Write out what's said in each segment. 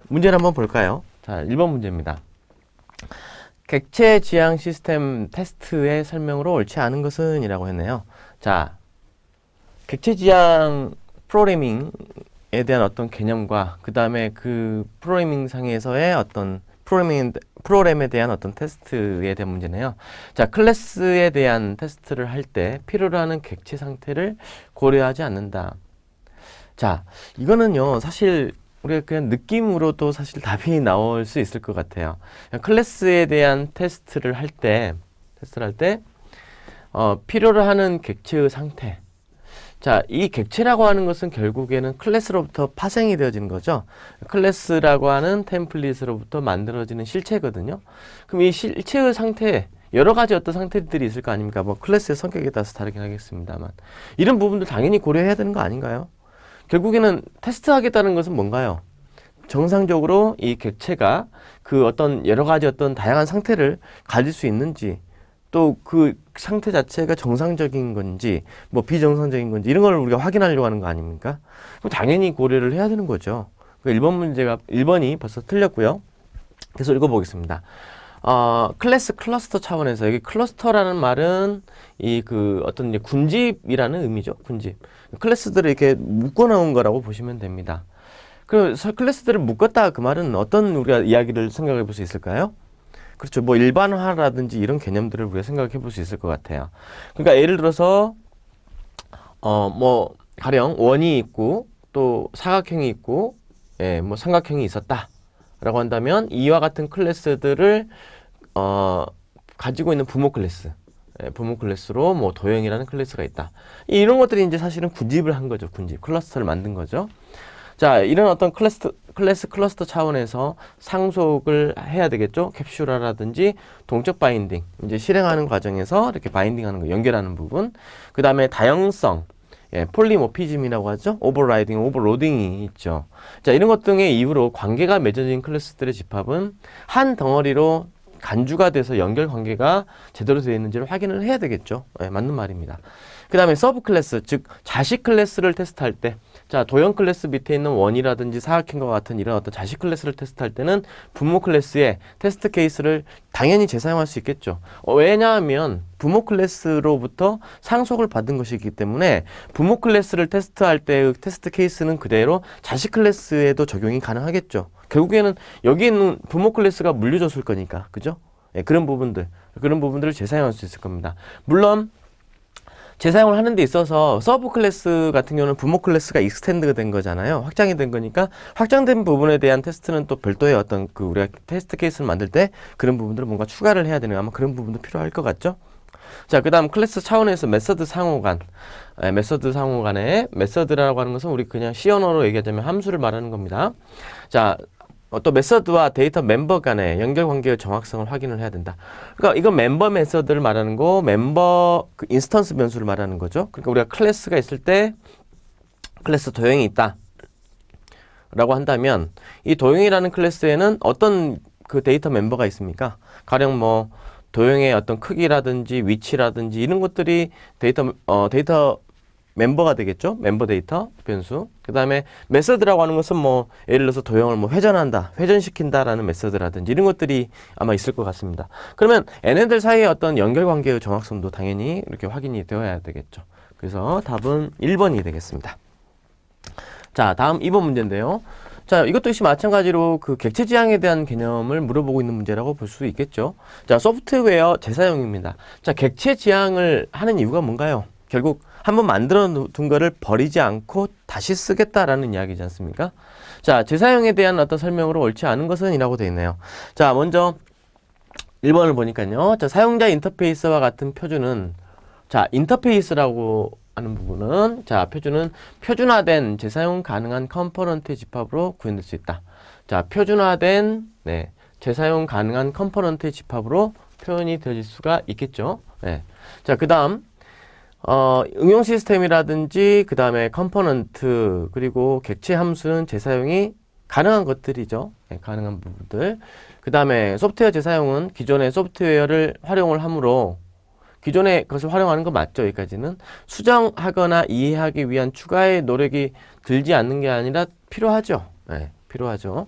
문제를 한번 볼까요? 자, 1번 문제입니다. 객체 지향 시스템 테스트의 설명으로 옳지 않은 것은? 이라고 했네요. 자, 객체 지향 프로그래밍에 대한 어떤 개념과 그 다음에 그 프로그래밍 상에서의 어떤 프로그램에 대한 어떤 테스트에 대한 문제네요. 자, 클래스에 대한 테스트를 할 때 필요로 하는 객체 상태를 고려하지 않는다. 자, 이거는요, 사실 우리가 그냥 느낌으로도 사실 답이 나올 수 있을 것 같아요. 클래스에 대한 테스트를 할 때, 필요로 하는 객체의 상태. 자, 이 객체라고 하는 것은 결국에는 클래스로부터 파생이 되어지는 거죠. 클래스라고 하는 템플릿으로부터 만들어지는 실체거든요. 그럼 이 실체의 상태, 여러 가지 어떤 상태들이 있을 거 아닙니까? 뭐 클래스의 성격에 따라서 다르긴 하겠습니다만. 이런 부분도 당연히 고려해야 되는 거 아닌가요? 결국에는 테스트하겠다는 것은 뭔가요? 정상적으로 이 객체가 그 어떤 여러 가지 어떤 다양한 상태를 가질 수 있는지, 또 그 상태 자체가 정상적인 건지 뭐 비정상적인 건지 이런 걸 우리가 확인하려고 하는 거 아닙니까? 그럼 당연히 고려를 해야 되는 거죠. 1번 문제가 1번이 벌써 틀렸고요. 계속 읽어보겠습니다. 클래스 클러스터 차원에서, 여기 클러스터라는 말은 이 그 어떤 이제 군집이라는 의미죠. 군집. 클래스들을 이렇게 묶어 놓은 거라고 보시면 됩니다. 그래서 클래스들을 묶었다, 그 말은 어떤 우리가 이야기를 생각해 볼 수 있을까요? 그렇죠. 뭐 일반화라든지 이런 개념들을 우리가 생각해 볼 수 있을 것 같아요. 그러니까 예를 들어서 뭐 가령 원이 있고 또 사각형이 있고, 예, 뭐 삼각형이 있었다 라고 한다면 이와 같은 클래스들을 가지고 있는 부모 클래스, 예, 부모 클래스로 뭐 도형이라는 클래스가 있다. 이런 것들이 이제 사실은 군집을 한 거죠. 군집, 클러스터를 만든 거죠. 자, 이런 어떤 클래스 클러스터 차원에서 상속을 해야 되겠죠. 캡슐화라든지 동적 바인딩, 이제 실행하는 과정에서 이렇게 바인딩하는 거, 연결하는 부분. 그 다음에 다형성, 예, 폴리모피즘이라고 하죠. 오버라이딩, 오버로딩이 있죠. 자, 이런 것 등의 이유로 관계가 맺어진 클래스들의 집합은 한 덩어리로 간주가 돼서 연결 관계가 제대로 되어 있는지를 확인을 해야 되겠죠. 예, 맞는 말입니다. 그 다음에 서브 클래스, 즉 자식 클래스를 테스트할 때, 자, 도형 클래스 밑에 있는 원이라든지 사각형과 같은 이런 어떤 자식 클래스를 테스트할 때는 부모 클래스의 테스트 케이스를 당연히 재사용할 수 있겠죠. 왜냐하면 부모 클래스로부터 상속을 받은 것이기 때문에 부모 클래스를 테스트할 때의 테스트 케이스는 그대로 자식 클래스에도 적용이 가능하겠죠. 결국에는 여기 있는 부모 클래스가 물려줬을 거니까, 그죠? 예, 그런 부분들을 재사용할 수 있을 겁니다. 물론 재사용을 하는 데 있어서 서브 클래스 같은 경우는 부모 클래스가 익스텐드가 된 거잖아요. 확장이 된 거니까 확장된 부분에 대한 테스트는 또 별도의 어떤 그 우리가 테스트 케이스를 만들 때 그런 부분들을 뭔가 추가를 해야 되는, 아마 그런 부분도 필요할 것 같죠. 자, 그 다음 클래스 차원에서 메서드 상호간, 메서드 상호간의 메서드라고 하는 것은 우리 그냥 C 언어로 얘기하자면 함수를 말하는 겁니다. 자, 또 메서드와 데이터 멤버 간의 연결 관계의 정확성을 확인을 해야 된다. 그러니까 이건 멤버 메서드를 말하는 거, 멤버 그 인스턴스 변수를 말하는 거죠. 그러니까 우리가 클래스가 있을 때 클래스 도형이 있다 라고 한다면 이 도형이라는 클래스에는 어떤 그 데이터 멤버가 있습니까? 가령 뭐 도형의 어떤 크기라든지 위치라든지 이런 것들이 데이터 멤버가 되겠죠. 멤버 데이터 변수. 그 다음에 메서드라고 하는 것은 뭐 예를 들어서 도형을 뭐 회전한다, 회전시킨다라는 메서드라든지 이런 것들이 아마 있을 것 같습니다. 그러면 얘네들 사이의 어떤 연결 관계의 정확성도 당연히 이렇게 확인이 되어야 되겠죠. 그래서 답은 1번이 되겠습니다. 자, 다음 2번 문제인데요. 자, 이것도 역시 마찬가지로 그 객체 지향에 대한 개념을 물어보고 있는 문제라고 볼 수 있겠죠. 자, 소프트웨어 재사용입니다. 자, 객체 지향을 하는 이유가 뭔가요? 결국 한번 만들어 둔 거를 버리지 않고 다시 쓰겠다라는 이야기지 않습니까? 자, 재사용에 대한 어떤 설명으로 옳지 않은 것은 이라고 되어 있네요. 자, 먼저 1번을 보니까요. 자, 사용자 인터페이스와 같은 표준은, 자, 인터페이스라고 하는 부분은, 자, 표준은 표준화된 재사용 가능한 컴포넌트의 집합으로 구현될 수 있다. 자, 표준화된, 네, 재사용 가능한 컴포넌트의 집합으로 표현이 되어질 수가 있겠죠. 네. 자, 그 다음 응용 시스템이라든지 그 다음에 컴포넌트 그리고 객체 함수는 재사용이 가능한 것들이죠. 네, 가능한 부분들. 그 다음에 소프트웨어 재사용은 기존의 소프트웨어를 활용을 하므로, 기존의 것을 활용하는 거 맞죠? 여기까지는 수정하거나 이해하기 위한 추가의 노력이 들지 않는 게 아니라 필요하죠. 네, 필요하죠.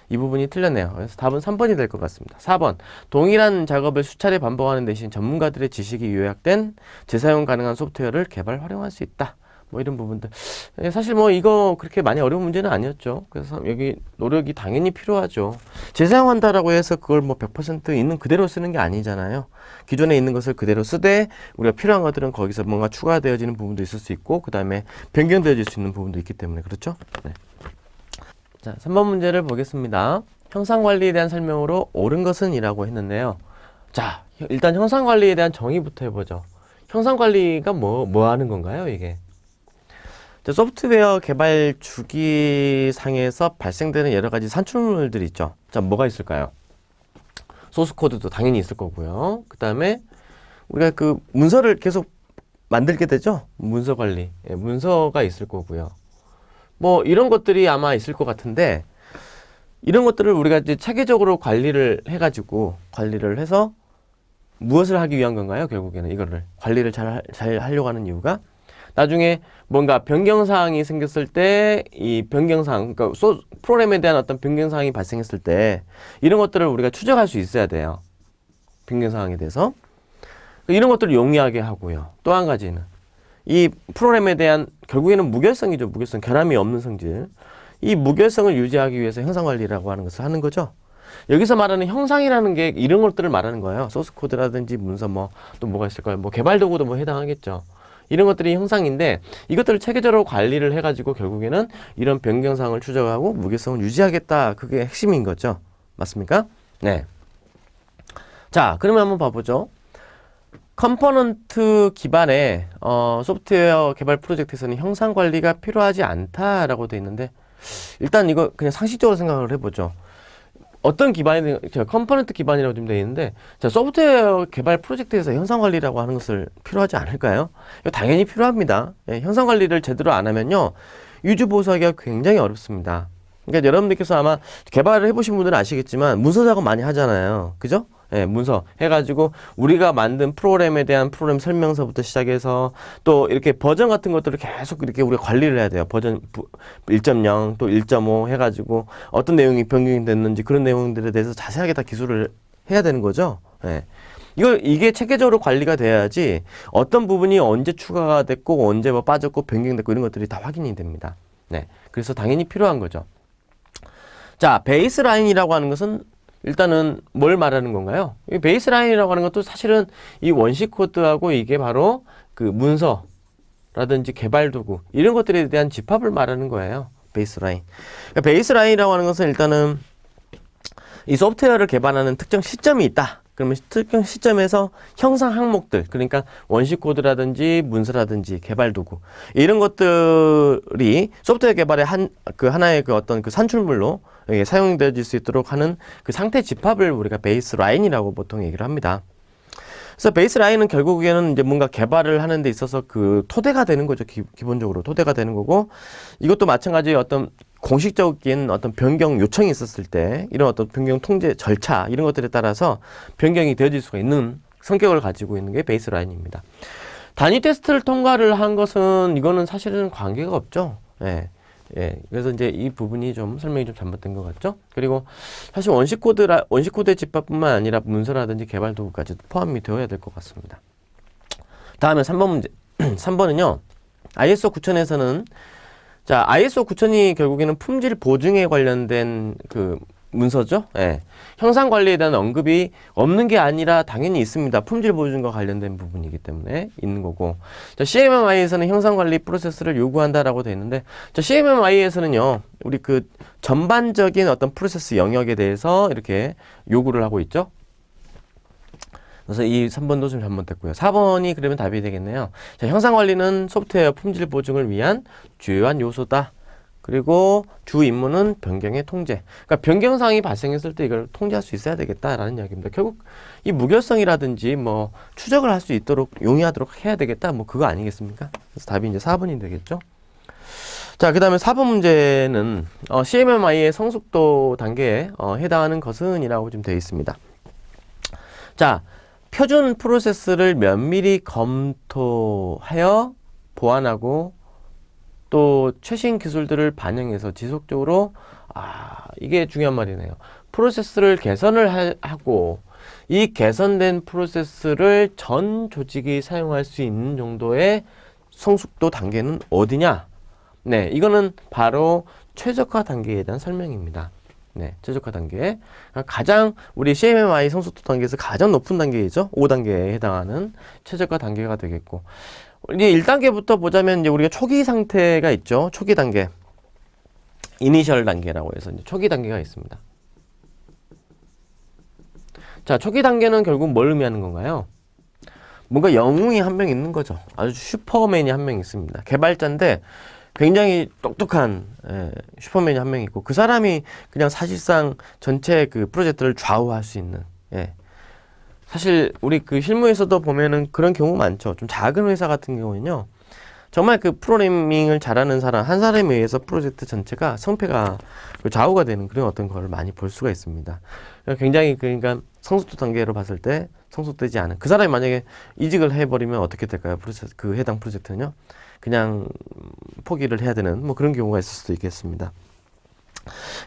이 부분이 틀렸네요. 그래서 답은 3번이 될 것 같습니다. 4번. 동일한 작업을 수차례 반복하는 대신 전문가들의 지식이 요약된 재사용 가능한 소프트웨어를 개발, 활용할 수 있다. 뭐 이런 부분들. 사실 뭐 이거 그렇게 많이 어려운 문제는 아니었죠. 그래서 여기 노력이 당연히 필요하죠. 재사용한다라고 해서 그걸 뭐 100% 있는 그대로 쓰는 게 아니잖아요. 기존에 있는 것을 그대로 쓰되 우리가 필요한 것들은 거기서 뭔가 추가되어지는 부분도 있을 수 있고 그 다음에 변경되어질 수 있는 부분도 있기 때문에 그렇죠. 네. 자, 3번 문제를 보겠습니다. 형상관리에 대한 설명으로 옳은 것은 이라고 했는데요. 자, 일단 형상관리에 대한 정의부터 해보죠. 형상관리가 뭐 하는 건가요, 이게? 자, 소프트웨어 개발 주기상에서 발생되는 여러 가지 산출물들이 있죠. 자, 뭐가 있을까요? 소스 코드도 당연히 있을 거고요. 그 다음에 우리가 그 문서를 계속 만들게 되죠. 문서 관리. 예, 문서가 있을 거고요. 뭐 이런 것들이 아마 있을 것 같은데 이런 것들을 우리가 이제 체계적으로 관리를 해서 무엇을 하기 위한 건가요? 결국에는 이거를 관리를 잘 하려고 하는 이유가 나중에 뭔가 변경사항이 생겼을 때 이 변경사항, 그러니까 프로그램에 대한 어떤 변경사항이 발생했을 때 이런 것들을 우리가 추적할 수 있어야 돼요. 변경사항에 대해서. 이런 것들을 용이하게 하고요. 또 한 가지는 이 프로그램에 대한 결국에는 무결성이죠. 무결성, 결함이 없는 성질. 이 무결성을 유지하기 위해서 형상관리라고 하는 것을 하는 거죠. 여기서 말하는 형상이라는 게 이런 것들을 말하는 거예요. 소스 코드라든지 문서 또 뭐가 있을까요? 뭐 개발 도구도 뭐 해당하겠죠. 이런 것들이 형상인데 이것들을 체계적으로 관리를 해가지고 결국에는 이런 변경사항을 추적하고 무결성을 유지하겠다. 그게 핵심인 거죠. 맞습니까? 네. 자, 그러면 한번 봐보죠. 컴포넌트 기반의 소프트웨어 개발 프로젝트에서는 형상 관리가 필요하지 않다라고 되어 있는데 일단 이거 그냥 상식적으로 생각을 해보죠. 어떤 기반이 컴포넌트 기반이라고 좀 되어 있는데 자, 소프트웨어 개발 프로젝트에서 형상 관리라고 하는 것을 필요하지 않을까요? 이거 당연히 필요합니다. 예, 형상 관리를 제대로 안 하면요 유지 보수하기가 굉장히 어렵습니다. 그러니까 여러분들께서 아마 개발을 해보신 분들은 아시겠지만 문서 작업 많이 하잖아요. 그죠? 예, 문서 해가지고 우리가 만든 프로그램에 대한 프로그램 설명서부터 시작해서 또 이렇게 버전 같은 것들을 계속 이렇게 우리가 관리를 해야 돼요. 버전 1.0 또 1.5 해가지고 어떤 내용이 변경이 됐는지 그런 내용들에 대해서 자세하게 다 기술을 해야 되는 거죠. 예. 이게 체계적으로 관리가 돼야지 어떤 부분이 언제 추가가 됐고 언제 뭐 빠졌고 변경됐고 이런 것들이 다 확인이 됩니다. 네. 그래서 당연히 필요한 거죠. 자, 베이스라인이라고 하는 것은 일단은 뭘 말하는 건가요? 이 베이스라인이라고 하는 것도 사실은 이 원시 코드하고 이게 바로 그 문서라든지 개발 도구 이런 것들에 대한 집합을 말하는 거예요. 베이스라인. 그러니까 베이스라인이라고 하는 것은 일단은 이 소프트웨어를 개발하는 특정 시점이 있다. 그러면 특정 시점에서 형상 항목들, 그러니까 원시 코드라든지 문서라든지 개발 도구 이런 것들이 소프트웨어 개발의 하나의 그 어떤 그 산출물로 사용되어질 수 있도록 하는 그 상태 집합을 우리가 베이스 라인이라고 보통 얘기를 합니다. 그래서 베이스 라인은 결국에는 이제 뭔가 개발을 하는 데 있어서 그 토대가 되는 거죠. 기본적으로 토대가 되는 거고 이것도 마찬가지의 어떤 공식적인 어떤 변경 요청이 있었을 때 이런 어떤 변경 통제 절차 이런 것들에 따라서 변경이 되어질 수가 있는 성격을 가지고 있는 게 베이스 라인입니다. 단위 테스트를 통과를 한 것은 이거는 사실은 관계가 없죠. 예. 예. 그래서 이제 이 부분이 좀 설명이 좀 잘못된 것 같죠? 그리고 사실 원시 코드의 집합뿐만 아니라 문서라든지 개발 도구까지도 포함이 되어야 될 것 같습니다. 다음에 3번 문제. 3번은요. ISO 9000에서는 자, ISO 9000이 결국에는 품질 보증에 관련된 그 문서죠. 예. 형상 관리에 대한 언급이 없는 게 아니라 당연히 있습니다. 품질 보증과 관련된 부분이기 때문에 있는 거고. 자, CMMI에서는 형상 관리 프로세스를 요구한다라고 되어 있는데, 자, CMMI에서는요, 우리 그 전반적인 어떤 프로세스 영역에 대해서 이렇게 요구를 하고 있죠. 그래서 이 3번도 좀 잘못됐고요. 4번이 그러면 답이 되겠네요. 자, 형상 관리는 소프트웨어 품질 보증을 위한 주요한 요소다. 그리고 주 임무는 변경의 통제. 그러니까 변경사항이 발생했을 때 이걸 통제할 수 있어야 되겠다라는 이야기입니다. 결국 이 무결성이라든지 뭐 추적을 할 수 있도록 용이하도록 해야 되겠다. 뭐 그거 아니겠습니까? 그래서 답이 이제 4번이 되겠죠. 자, 그 다음에 4번 문제는 CMMI의 성숙도 단계에 해당하는 것은 이라고 좀 되어 있습니다. 자, 표준 프로세스를 면밀히 검토하여 보완하고 또 최신 기술들을 반영해서 지속적으로 이게 중요한 말이네요. 프로세스를 개선을 하고 이 개선된 프로세스를 전 조직이 사용할 수 있는 정도의 성숙도 단계는 어디냐? 네, 이거는 바로 최적화 단계에 대한 설명입니다. 네, 최적화 단계. 가장 우리 CMMI 성숙도 단계에서 가장 높은 단계이죠. 5단계에 해당하는 최적화 단계가 되겠고. 이제 1단계부터 보자면 이제 우리가 초기 상태가 있죠. 초기 단계. 이니셜 단계라고 해서 이제 초기 단계가 있습니다. 자, 초기 단계는 결국 뭘 의미하는 건가요? 뭔가 영웅이 한 명 있는 거죠. 아주 슈퍼맨이 한 명 있습니다. 개발자인데 굉장히 똑똑한 슈퍼맨이 한 명 있고 그 사람이 그냥 사실상 전체 그 프로젝트를 좌우할 수 있는 사실 우리 그 실무에서도 보면은 그런 경우 많죠. 좀 작은 회사 같은 경우는요. 정말 그 프로그래밍을 잘하는 사람 한 사람에 의해서 프로젝트 전체가 성패가 좌우가 되는 그런 어떤 걸 많이 볼 수가 있습니다. 굉장히 그러니까 성숙도 단계로 봤을 때 성숙되지 않은 그 사람이 만약에 이직을 해버리면 어떻게 될까요? 그 해당 프로젝트는요. 그냥 포기를 해야 되는 뭐 그런 경우가 있을 수도 있겠습니다.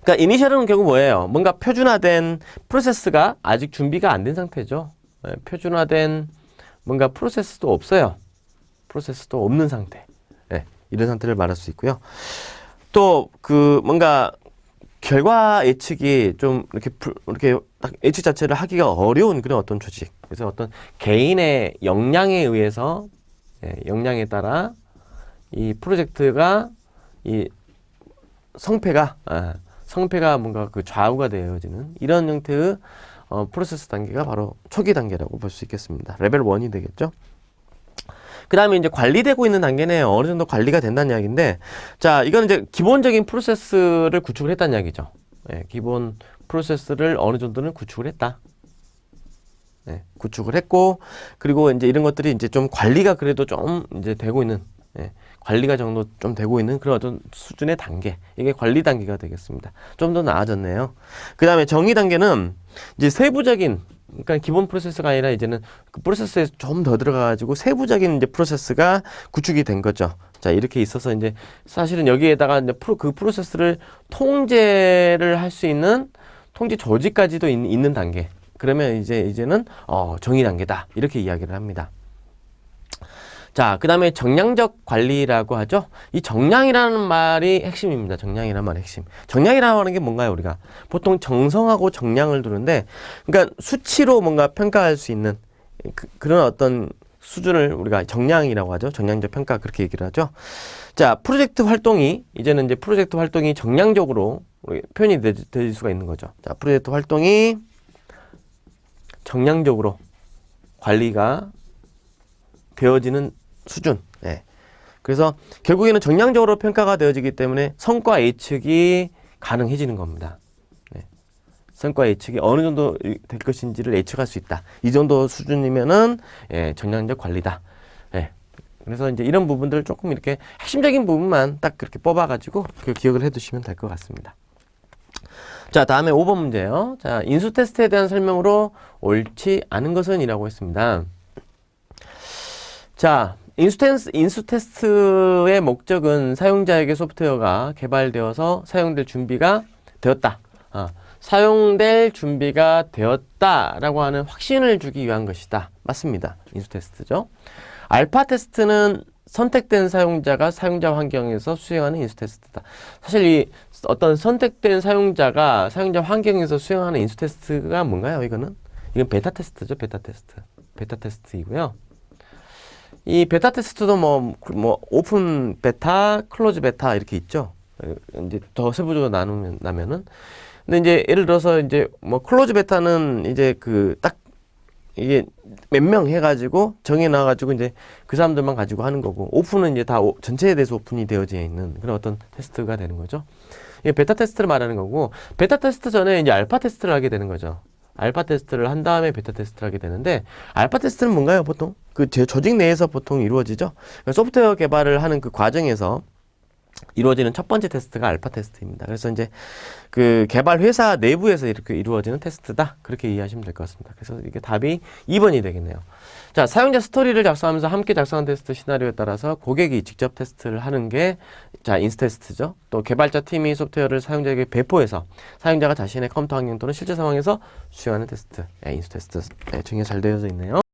그러니까 이니셜은 결국 뭐예요? 뭔가 표준화된 프로세스가 아직 준비가 안 된 상태죠. 표준화된 뭔가 프로세스도 없어요. 프로세스도 없는 상태. 이런 상태를 말할 수 있고요. 또 그 뭔가 결과 예측이 좀 이렇게 딱 예측 자체를 하기가 어려운 그런 어떤 조직. 그래서 어떤 개인의 역량에 의해서 역량에 따라 이 프로젝트가 이 성패가 뭔가 그 좌우가 되어지는 이런 형태의 프로세스 단계가 바로 초기 단계라고 볼 수 있겠습니다. 레벨 1이 되겠죠. 그 다음에 이제 관리되고 있는 단계는 어느 정도 관리가 된다는 이야기인데, 자, 이건 이제 기본적인 프로세스를 구축을 했다는 이야기죠. 기본 프로세스를 어느 정도는 구축을 했다. 구축을 했고, 그리고 이제 이런 것들이 이제 좀 관리가 그래도 좀 이제 되고 있는, 관리가 정도 좀 되고 있는 그런 어떤 수준의 단계. 이게 관리 단계가 되겠습니다. 좀 더 나아졌네요. 그 다음에 정의 단계는 이제 세부적인, 그러니까 기본 프로세스가 아니라 이제는 그 프로세스에 좀 더 들어가가지고 세부적인 이제 프로세스가 구축이 된 거죠. 자, 이렇게 있어서 이제 사실은 여기에다가 이제 그 프로세스를 통제를 할 수 있는 통제 조직까지도 있는 단계. 그러면 이제는 정의 단계다. 이렇게 이야기를 합니다. 자, 그 다음에 정량적 관리라고 하죠. 이 정량이라는 말이 핵심입니다. 정량이라는 말이 핵심. 정량이라고 하는 게 뭔가요, 우리가? 보통 정성하고 정량을 두는데, 그러니까 수치로 뭔가 평가할 수 있는 그런 어떤 수준을 우리가 정량이라고 하죠. 정량적 평가 그렇게 얘기를 하죠. 자, 프로젝트 활동이 이제는 이제 프로젝트 활동이 정량적으로 표현이 될 수가 있는 거죠. 자, 프로젝트 활동이 정량적으로 관리가 되어지는 수준. 그래서 결국에는 정량적으로 평가가 되어지기 때문에 성과 예측이 가능해지는 겁니다. 성과 예측이 어느 정도 될 것인지를 예측할 수 있다. 이 정도 수준이면은 정량적 관리다. 그래서 이제 이런 부분들을 조금 이렇게 핵심적인 부분만 딱 그렇게 뽑아가지고 기억을 해두시면 될 것 같습니다. 자, 다음에 5번 문제요. 자, 인수 테스트에 대한 설명으로 옳지 않은 것은 이라고 했습니다. 자, 인수 테스트의 목적은 사용자에게 소프트웨어가 개발되어서 사용될 준비가 되었다. 사용될 준비가 되었다라고 하는 확신을 주기 위한 것이다. 맞습니다. 인수 테스트죠. 알파 테스트는 선택된 사용자가 사용자 환경에서 수행하는 인수 테스트다. 사실 이 어떤 선택된 사용자가 사용자 환경에서 수행하는 인수 테스트가 뭔가요? 이건 베타 테스트죠. 베타 테스트. 베타 테스트이고요. 이 베타 테스트도 뭐 오픈 베타, 클로즈 베타 이렇게 있죠. 이제 더 세부적으로 나누면은 근데 이제 예를 들어서 이제 뭐 클로즈 베타는 이제 딱 이게 몇 명 해가지고 정해놔가지고 이제 그 사람들만 가지고 하는 거고, 오픈은 이제 다 전체에 대해서 오픈이 되어져 있는 그런 어떤 테스트가 되는 거죠. 이게 베타 테스트를 말하는 거고, 베타 테스트 전에 이제 알파 테스트를 하게 되는 거죠. 알파 테스트를 한 다음에 베타 테스트를 하게 되는데, 알파 테스트는 뭔가요, 보통? 제 조직 내에서 보통 이루어지죠. 소프트웨어 개발을 하는 그 과정에서 이루어지는 첫 번째 테스트가 알파 테스트입니다. 그래서 이제 그 개발 회사 내부에서 이렇게 이루어지는 테스트다. 그렇게 이해하시면 될 것 같습니다. 그래서 이게 답이 2번이 되겠네요. 자, 사용자 스토리를 작성하면서 함께 작성한 테스트 시나리오에 따라서 고객이 직접 테스트를 하는 게 자, 인스 테스트죠. 또 개발자 팀이 소프트웨어를 사용자에게 배포해서 사용자가 자신의 컴퓨터 환경 또는 실제 상황에서 수행하는 테스트. 인스 테스트 중에 잘 되어져 있네요.